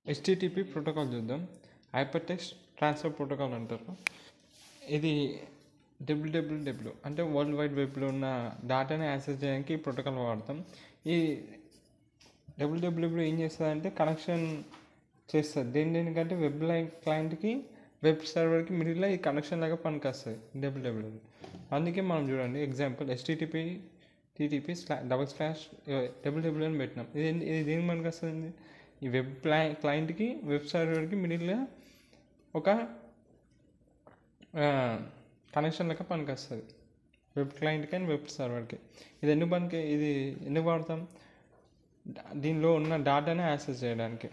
HTTP protocol చూద్దాం. Hyper text transfer protocol అంటారు. ఇది డబ్ల్యూడబ్ల్యూడబ్ల్యూ అంటే వరల్డ్ వైడ్ వెబ్లో ఉన్న డేటాని యాక్సెస్ చేయడానికి ఈ ప్రోటోకాల్ వాడతాం. ఈ డబ్ల్యూడబ్ల్యూడబ్ల్యూ ఏం చేస్తుందంటే కనెక్షన్ చేస్తుంది. దేనికంటే వెబ్ క్లయింట్కి వెబ్ సర్వర్కి మిడిల్లో ఈ కనెక్షన్ లాగా పనికొస్తుంది డబ్ల్యూడబ్ల్యూడబ్ల్యూ. అందుకే మనం చూడండి ఎగ్జాంపుల్ http //www అని పెట్టినాం. ఇది దేనికి పనికి వస్తుంది? ఈ వెబ్ క్లయింట్కి వెబ్ సర్వర్కి మిడిల్లో ఒక కనెక్షన్ లెక్క పనికి వస్తుంది వెబ్ క్లయింట్కి అండ్ వెబ్ సర్వర్కి. ఇది ఎందుకు వాడతాం? దీనిలో ఉన్న డేటాని యాక్సెస్ చేయడానికి.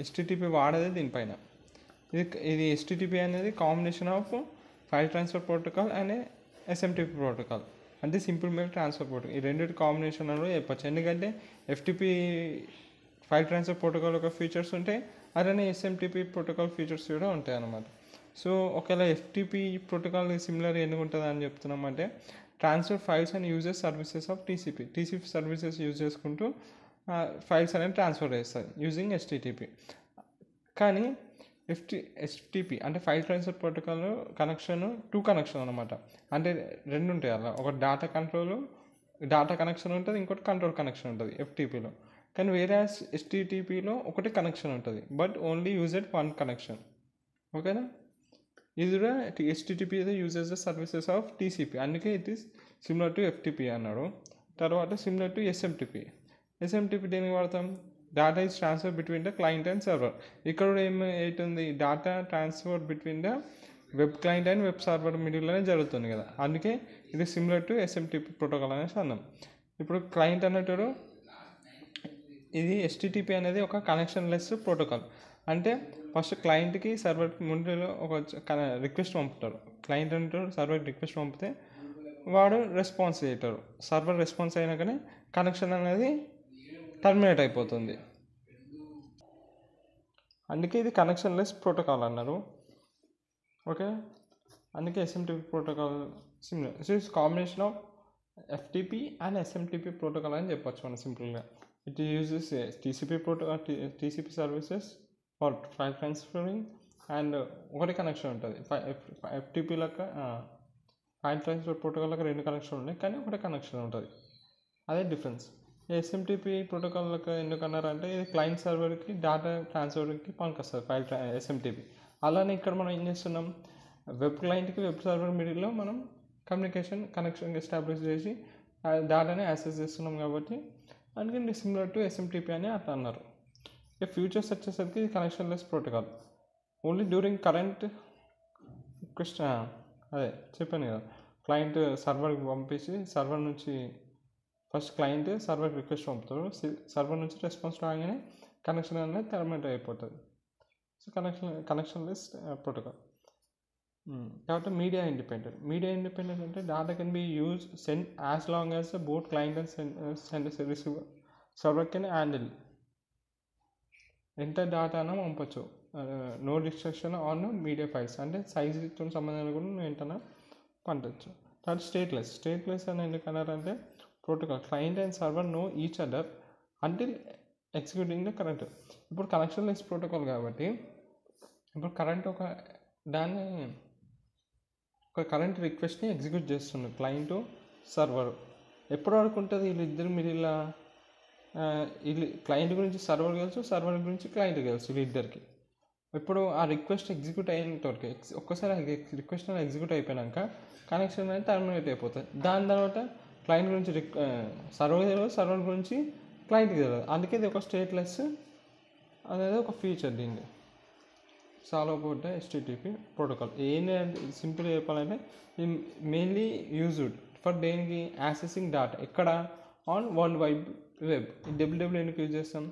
http వాడేది దీనిపైన. ఇది http అనేది combination of file transfer protocol and SMTP protocol, అంటే సింపుల్ మెయిల్ ట్రాన్స్ఫర్ ప్రోటోకాల్. ఈ రెండింటి కాంబినేషన్ అని చెప్పచ్చు. ఎందుకంటే FTP ఫైల్ ట్రాన్స్ఫర్ ప్రోటోకాల్ ఒక ఫీచర్స్ ఉంటాయి, అలానే SMTP ప్రోటోకాల్ ఫీచర్స్ కూడా ఉంటాయి అన్నమాట. సో ఒకవేళ FTP ప్రోటోకాల్ సిమిలర్ ఎందుకు ఉంటుంది అని చెప్తున్నామంటే transfer files and uses services of TCP services use చేసుకుంటూ ఫైల్స్ అనేవి ట్రాన్స్ఫర్ చేస్తుంది యూజింగ్ HTTP. కానీ FTP అంటే file transfer protocol two connection అనమాట. అంటే రెండు ఉంటాయి అలా, ఒక డేటా కనెక్షన్ ఉంటుంది, ఇంకోటి కంట్రోల్ కనెక్షన్ ఉంటుంది FTPలో. కానీ వేరే HTTPలో ఒకటి కనెక్షన్ ఉంటుంది, but only used one connection. ఓకేనా? ఇది కూడా HTTP uses the services of TCP, అందుకే it is similar to FTP అన్నాడు. తర్వాత సిమిలర్ టు SMTP దేనికి వాడతాం? Data is transfer between the client and server. ఇక్కడ కూడా ఏమవుతుంది? Data transfer between the web client and web server మిడిల్లోనే జరుగుతుంది కదా, అందుకే ఇది సిమిలర్ టు SMTP ప్రోటోకాల్ అనేసి అన్నాం. ఇప్పుడు క్లయింట్ అన్నట్టు ఇది HTTP అనేది ఒక కనెక్షన్ లెస్ ప్రోటోకాల్. అంటే ఫస్ట్ క్లయింట్కి సర్వర్కి ముందులో ఒక రిక్వెస్ట్ పంపుతారు. క్లయింట్ అంటారు సర్వర్కి రిక్వెస్ట్ పంపితే వాడు రెస్పాన్స్ చేస్తారు. సర్వర్ రెస్పాన్స్ అయినాకనే కనెక్షన్ అనేది టర్మినేట్ అయిపోతుంది. అందుకే ఇది కనెక్షన్ లెస్ ప్రోటోకాల్ అన్నారు. ఓకే, అందుకే SMTP protocol similar. It's combination of FTP and SMTP protocol అని చెప్పొచ్చు మనం సింపుల్గా. It uses TCP services for file transferring and ఒకటి కనెక్షన్ ఉంటుంది. FTP లెక్క ఫైల్ ట్రాన్స్ఫర్ ప్రోటోకాల్ లెక్క రెండు కనెక్షన్ ఉన్నాయి, కానీ ఒకటి కనెక్షన్ ఉంటుంది. అదే డిఫరెన్స్. SMTP ప్రోటోకాల్ లెక్క ఎందుకు అన్నారంటే ఇది క్లయింట్ సర్వర్కి డేటా ట్రాన్స్ఫర్కి పనికొస్తుంది SMTP. అలానే ఇక్కడ మనం ఏం చేస్తున్నాం? వెబ్ క్లయింట్కి వెబ్ సర్వర్ మిడిల్లో మనం కనెక్షన్ ఎస్టాబ్లిష్ చేసి డేటాని యాక్సెస్ చేస్తున్నాం కాబట్టి అందుకని సిమిలర్ టు SMTP అని అట్లా అన్నారు. ఫ్యూచర్స్ వచ్చేసరికి connectionless protocol only during current request. అదే చెప్పాను కదా, క్లయింట్ సర్వర్కి పంపించి సర్వర్ నుంచి ఫస్ట్ క్లయింట్ సర్వర్కి రిక్వెస్ట్ పంపుతారు, సర్వర్ నుంచి రెస్పాన్స్ రాగానే కనెక్షన్ అనేది టర్మినేట్ అయిపోతుంది. So connectionless protocol. కాబట్టి మీడియా ఇండిపెండెంట్ అంటే data can be use send as long as both client and receiver server can handle. ఎంత డేటా అయినా పంపచ్చు, no restriction on media files. అంటే సైజుతో సంబంధం కూడా నువ్వు ఏంటన్నా పంపచ్చు. తర్వాత స్టేట్లెస్ అని ఎందుకు అన్నారంటే protocol client and server know each other until executing the current. ఇప్పుడు కనెక్షన్ లెస్ ప్రోటోకాల్ కాబట్టి ఇప్పుడు కరెంట్ రిక్వెస్ట్ని ఎగ్జిక్యూట్ చేస్తుంది క్లయింట్ సర్వర్. ఎప్పటి వరకు ఉంటుంది? వీళ్ళిద్దరు మిడిల్లో క్లయింట్ గురించి సర్వర్ తెలుసు, సర్వర్ గురించి క్లయింట్ తెలుసు వీళ్ళిద్దరికి. ఇప్పుడు ఆ రిక్వెస్ట్ ఎగ్జిక్యూట్ అయినంత వరకు ఒక్కసారి రిక్వెస్ట్ అనేది ఎగ్జిక్యూట్ అయిపోయాక కనెక్షన్ అనేది టర్మినేట్ అయిపోతుంది. దాని తర్వాత క్లయింట్ గురించి సర్వర్ తెలియదు, సర్వర్ గురించి క్లయింట్కి తెలియదు. అందుకే ఇది ఒక స్టేట్లెస్ అనేది ఒక ఫీచర్. దీన్ని solve about the HTTP protocol. ఏంటంటే సింపుల్గా చెప్పాలంటే మెయిన్లీ యూజ్డ్ ఫర్ దేనికి యాక్సెసింగ్ డేటా ఎక్కడ on world wide web. W W ఎందుకు యూజ్ చేస్తాం?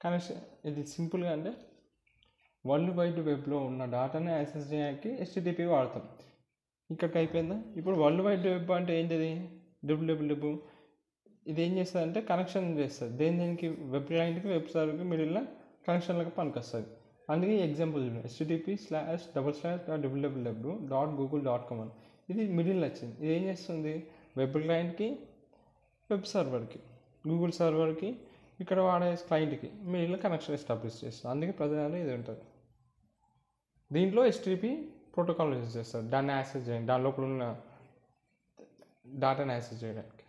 కనెక్షన్ ఇది సింపుల్గా అంటే వరల్డ్ వైడ్ వెబ్లో ఉన్న డేటాని యాక్సెస్ చేయడానికి HTTP వాడతాం. ఇక్కడికి అయిపోయిందా? ఇప్పుడు వరల్డ్ వైడ్ వెబ్ అంటే ఏంటిది? డబ్ల్యూడబ్ల్యూ ఇది ఏం చేస్తుంది అంటే కనెక్షన్ చేస్తుంది. దేనికి? వెబ్ క్లయింట్కి వెబ్ సర్వర్కి మిడిల్లో కనెక్షన్లకు పనికొస్తుంది. అందుకే ఎగ్జాంపుల్ http://www.google.com అని ఇది మిడిల్ వచ్చింది. ఇది ఏం చేస్తుంది? వెబ్ క్లయింట్కి వెబ్ సర్వర్కి గూగుల్ సర్వర్కి ఇక్కడ వాడే క్లయింట్కి మెయిల్లో కనెక్షన్ ఎస్టాబ్లిష్ చేస్తారు. అందుకే ప్రధానంగా ఇది ఉంటుంది. దీంట్లో HTTP ప్రోటోకాల్ యూజ్ చేస్తారు దాన్ని యాక్సెస్ చేయండి, దాని లోపల ఉన్న డేటాను యాక్సెస్ చేయడానికి.